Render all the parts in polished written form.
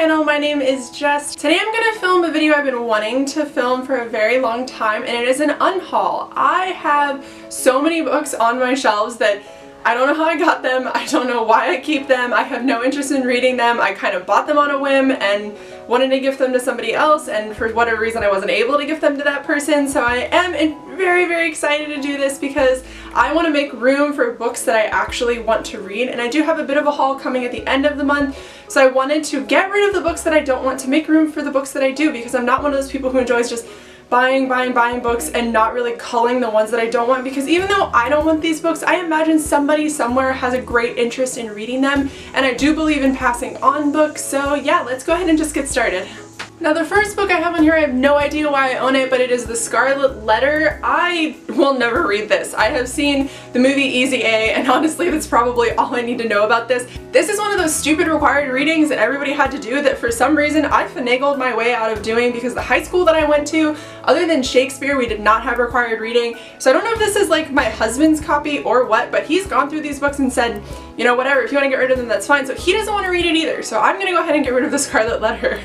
channel. My name is Jess. Today I'm going to film a video I've been wanting to film for a very long time, and it is an unhaul. I have so many books on my shelves that I don't know how I got them. I don't know why I keep them. I have no interest in reading them. I kind of bought them on a whim and wanted to gift them to somebody else, and for whatever reason I wasn't able to gift them to that person. So I am very, very excited to do this because I want to make room for books that I actually want to read, and I do have a bit of a haul coming at the end of the month. So I wanted to get rid of the books that I don't want to make room for the books that I do, because I'm not one of those people who enjoys just buying books and not really culling the ones that I don't want, because even though I don't want these books, I imagine somebody somewhere has a great interest in reading them, and I do believe in passing on books. So yeah, let's go ahead and just get started. Now the first book I have on here, I have no idea why I own it, but it is The Scarlet Letter. I will never read this. I have seen the movie Easy A, and honestly that's probably all I need to know about this. This is one of those stupid required readings that everybody had to do that for some reason I finagled my way out of doing, because the high school that I went to, other than Shakespeare, we did not have required reading. So I don't know if this is like my husband's copy or what, but he's gone through these books and said, you know, whatever, if you want to get rid of them, that's fine. So he doesn't want to read it either. So I'm going to go ahead and get rid of The Scarlet Letter.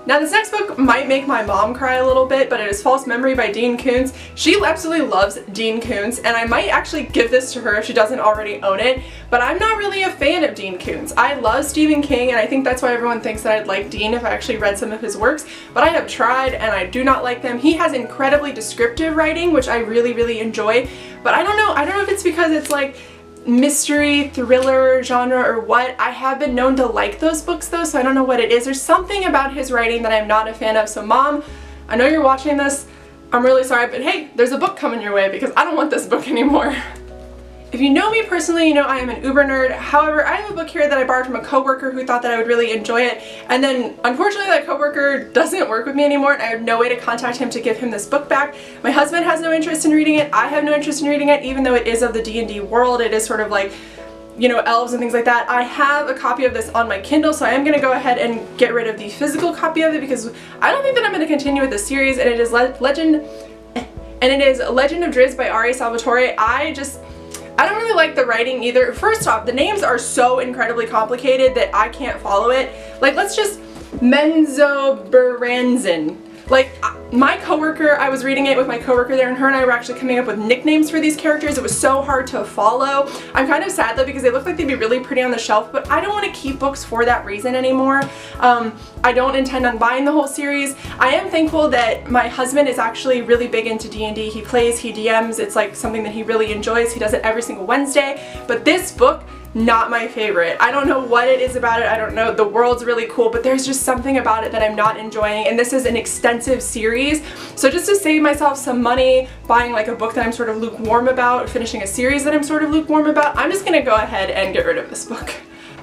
Now this next book might make my mom cry a little bit, but it is False Memory by Dean Koontz. She absolutely loves Dean Koontz, and I might actually give this to her if she doesn't already own it, but I'm not really a fan of Dean Koontz. I love Stephen King, and I think that's why everyone thinks that I'd like Dean if I actually read some of his works, but I have tried and I do not like them. He has incredibly descriptive writing, which I really enjoy, but I don't know if it's because it's like mystery, thriller genre or what. I have been known to like those books though, so I don't know what it is. There's something about his writing that I'm not a fan of. So Mom, I know you're watching this. I'm really sorry, but hey, there's a book coming your way because I don't want this book anymore. If you know me personally, you know I am an uber nerd. However, I have a book here that I borrowed from a coworker who thought that I would really enjoy it, and then unfortunately that coworker doesn't work with me anymore, and I have no way to contact him to give him this book back. My husband has no interest in reading it. I have no interest in reading it, even though it is of the D&D world. It is sort of like, you know, elves and things like that. I have a copy of this on my Kindle, so I am going to go ahead and get rid of the physical copy of it because I don't think that I'm going to continue with the series, and it is Legend of Drizzt by R.A. Salvatore. I don't really like the writing either. First off, the names are so incredibly complicated that I can't follow it. Like, let's just Menzoberranzan. Like, my coworker, I was reading it with my coworker there, and her and I were actually coming up with nicknames for these characters. It was so hard to follow. I'm kind of sad though because they look like they'd be really pretty on the shelf, but I don't want to keep books for that reason anymore. I don't intend on buying the whole series. I am thankful that my husband is actually really big into D&D. He plays, he DMs, it's like something that he really enjoys. He does it every single Wednesday, but this book, not my favorite. I don't know what it is about it. I don't know. The world's really cool, but there's just something about it that I'm not enjoying, and this is an extensive series. So just to save myself some money buying like a book that I'm sort of lukewarm about, finishing a series that I'm sort of lukewarm about, I'm just gonna go ahead and get rid of this book.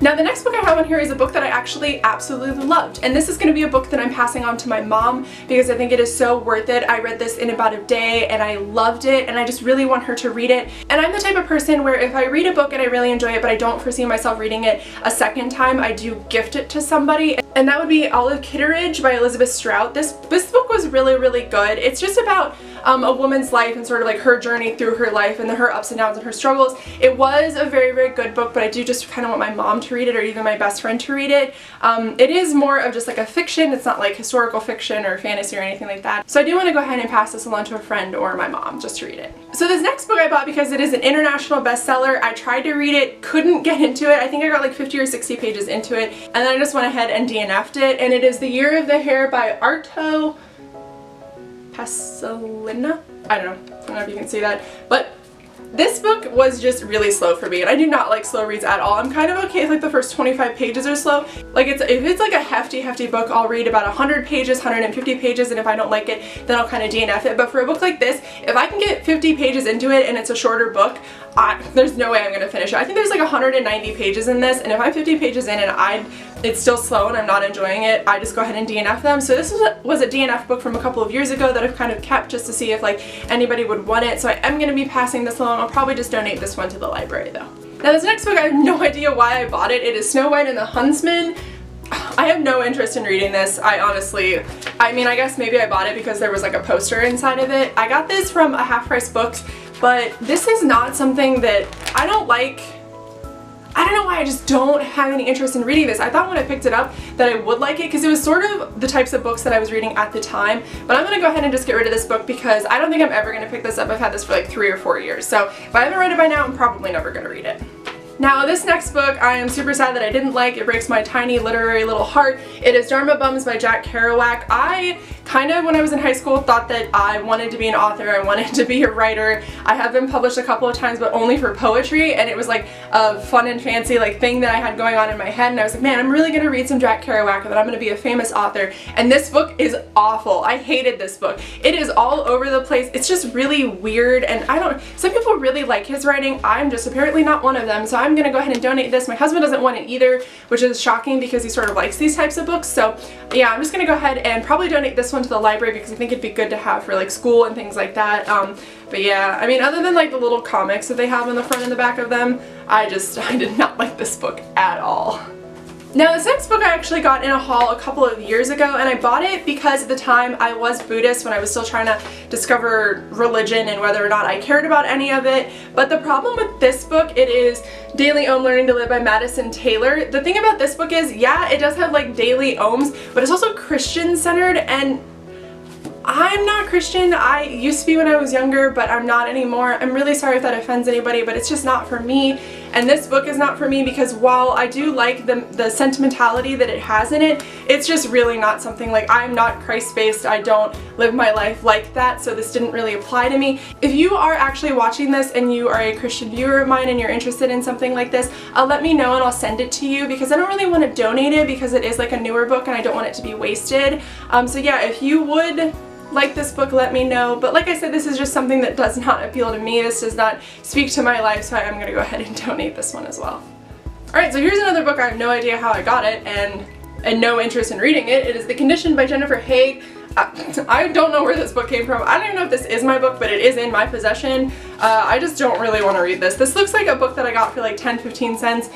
Now the next book I have on here is a book that I actually absolutely loved, and this is going to be a book that I'm passing on to my mom because I think it is so worth it. I read this in about a day and I loved it, and I just really want her to read it. And I'm the type of person where if I read a book and I really enjoy it but I don't foresee myself reading it a second time, I do gift it to somebody, and that would be Olive Kitteridge by Elizabeth Strout. This book was really good. It's just about a woman's life and sort of like her journey through her life and her ups and downs and her struggles. It was a very good book, but I do just kind of want my mom to read it, or even my best friend to read it. It is more of just like a fiction. It's not like historical fiction or fantasy or anything like that. So I do want to go ahead and pass this along to a friend or my mom just to read it. So this next book I bought because it is an international bestseller. I tried to read it, couldn't get into it. I think I got like 50 or 60 pages into it, and then I just went ahead and DNF'd it, and it is The Year of the Hare by Arto Pasolina. I don't know if you can see that, but this book was just really slow for me, and I do not like slow reads at all. I'm kind of okay if like the first 25 pages are slow. Like if it's like a hefty book, I'll read about 100 pages, 150 pages, and if I don't like it, then I'll kind of DNF it. But for a book like this, if I can get 50 pages into it and it's a shorter book, there's no way I'm going to finish it. I think there's like 190 pages in this, and if I'm 50 pages in and it's still slow and I'm not enjoying it, I just go ahead and DNF them. So this was a DNF book from a couple of years ago that I've kind of kept just to see if like anybody would want it. So I am going to be passing this along. I'll probably just donate this one to the library though. Now this next book, I have no idea why I bought it. It is Snow White and the Huntsman. I have no interest in reading this. I mean, I guess maybe I bought it because there was like a poster inside of it. I got this from a Half Price Books, but this is not something that I don't like I don't know why I just don't have any interest in reading this. I thought when I picked it up that I would like it because it was sort of the types of books that I was reading at the time, but I'm gonna go ahead and just get rid of this book because I don't think I'm ever gonna pick this up. I've had this for like 3 or 4 years, so if I haven't read it by now, I'm probably never gonna read it. Now this next book I am super sad that I didn't like. It breaks my tiny literary little heart. It is Dharma Bums by Jack Kerouac. I kind of, when I was in high school, thought that I wanted to be an author, I wanted to be a writer. I have been published a couple of times, but only for poetry, and it was like a fun and fancy like thing that I had going on in my head, and I was like, man, I'm really gonna read some Jack Kerouac and then I'm gonna be a famous author. And this book is awful. I hated this book. It is all over the place. It's just really weird, and some people really like his writing. I'm just apparently not one of them, so I'm gonna go ahead and donate this. My husband doesn't want it either, which is shocking because he sort of likes these types of books, so yeah, I'm just gonna go ahead and probably donate this one to the library because I think it'd be good to have for like school and things like that. But yeah, I mean, other than like the little comics that they have on the front and the back of them, I did not like this book at all. Now this next book I actually got in a haul a couple of years ago, and I bought it because at the time I was Buddhist when I was still trying to discover religion and whether or not I cared about any of it. But the problem with this book, it is Daily Ohm Learning to Live by Madison Taylor. The thing about this book is, yeah, it does have like daily ohms, but it's also Christian centered, and I'm not Christian. I used to be when I was younger, but I'm not anymore. I'm really sorry if that offends anybody, but it's just not for me. And this book is not for me because while I do like the sentimentality that it has in it, it's just really not something like, I'm not Christ-based. I don't live my life like that, so this didn't really apply to me. If you are actually watching this and you are a Christian viewer of mine and you're interested in something like this, let me know and I'll send it to you because I don't really want to donate it because it is like a newer book and I don't want it to be wasted. So yeah, if you would like this book, let me know. But like I said, this is just something that does not appeal to me. This does not speak to my life, so I'm going to go ahead and donate this one as well. Alright, so here's another book. I have no idea how I got it and no interest in reading it. It is The Condition by Jennifer Haig. I don't know where this book came from. I don't even know if this is my book, but it is in my possession. I just don't really want to read this. This looks like a book that I got for like 10-15 cents.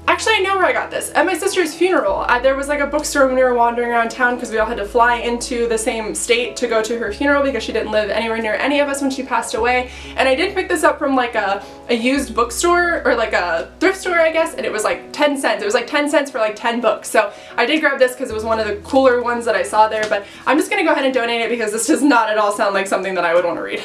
Actually, I know where I got this. At my sister's funeral. There was like a bookstore when we were wandering around town because we all had to fly into the same state to go to her funeral because she didn't live anywhere near any of us when she passed away. And I did pick this up from like a used bookstore or like a thrift store, I guess, and it was like 10 cents. It was like 10 cents for like 10 books. So I did grab this because it was one of the cooler ones that I saw there, but I'm just going to go ahead and donate it because this does not at all sound like something that I would want to read.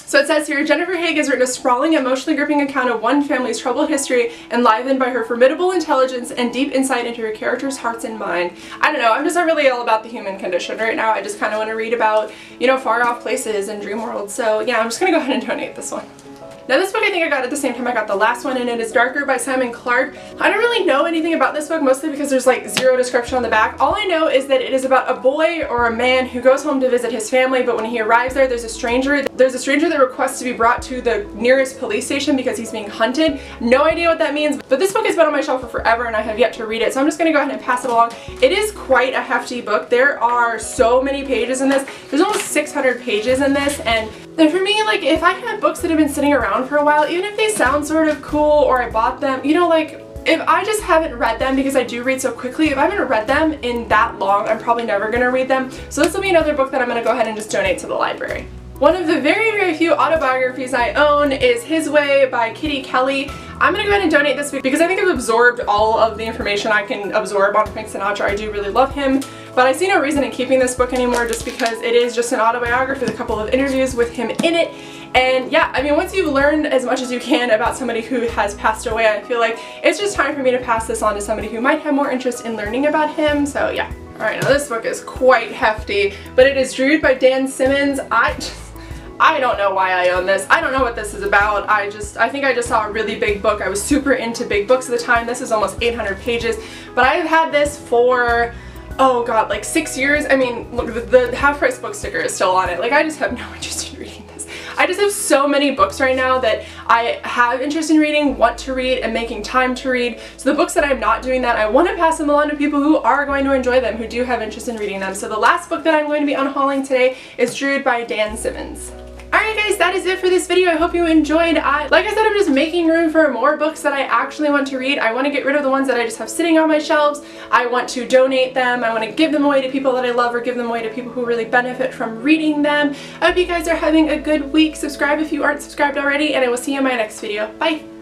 So it says here, Jennifer Haig has written a sprawling, emotionally gripping account of one family's troubled history, enlivened by her formidable intelligence and deep insight into her characters' hearts and mind. I don't know, I'm just not really all about the human condition right now. I just kind of want to read about, you know, far off places and dream worlds. So yeah, I'm just going to go ahead and donate this one. Now this book I think I got at the same time I got the last one, and it is Darker by Simon Clark. I don't really know anything about this book, mostly because there's like zero description on the back. All I know is that it is about a boy or a man who goes home to visit his family, but when he arrives there, there's a stranger. There's a stranger that requests to be brought to the nearest police station because he's being hunted. No idea what that means, but this book has been on my shelf for forever and I have yet to read it, so I'm just going to go ahead and pass it along. It is quite a hefty book. There are so many pages in this. There's almost 600 pages in this, and for me, like, if I had books that have been sitting around for a while, even if they sound sort of cool or I bought them, you know, like, if I just haven't read them, because I do read so quickly, if I haven't read them in that long, I'm probably never going to read them. So this will be another book that I'm going to go ahead and just donate to the library. One of the very, very few autobiographies I own is His Way by Kitty Kelly. I'm going to go ahead and donate this because I think I've absorbed all of the information I can absorb on Frank Sinatra. I do really love him, but I see no reason in keeping this book anymore just because it is just an autobiography with a couple of interviews with him in it. And yeah, I mean, once you've learned as much as you can about somebody who has passed away, I feel like it's just time for me to pass this on to somebody who might have more interest in learning about him, so yeah. Alright, now this book is quite hefty, but it is Druid by Dan Simmons. I don't know why I own this. I don't know what this is about. I think I just saw a really big book. I was super into big books at the time. This is almost 800 pages, but I've had this for, oh god, like 6 years. I mean, look, the half-price book sticker is still on it. Like, I just have no interest in reading this. I just have so many books right now that I have interest in reading, want to read, and making time to read. So the books that I'm not doing that, I want to pass them along to people who are going to enjoy them, who do have interest in reading them. So the last book that I'm going to be unhauling today is Druid by Dan Simmons. Alright guys, that is it for this video. I hope you enjoyed. Like I said, I'm just making room for more books that I actually want to read. I want to get rid of the ones that I just have sitting on my shelves. I want to donate them. I want to give them away to people that I love or give them away to people who really benefit from reading them. I hope you guys are having a good week. Subscribe if you aren't subscribed already, and I will see you in my next video. Bye!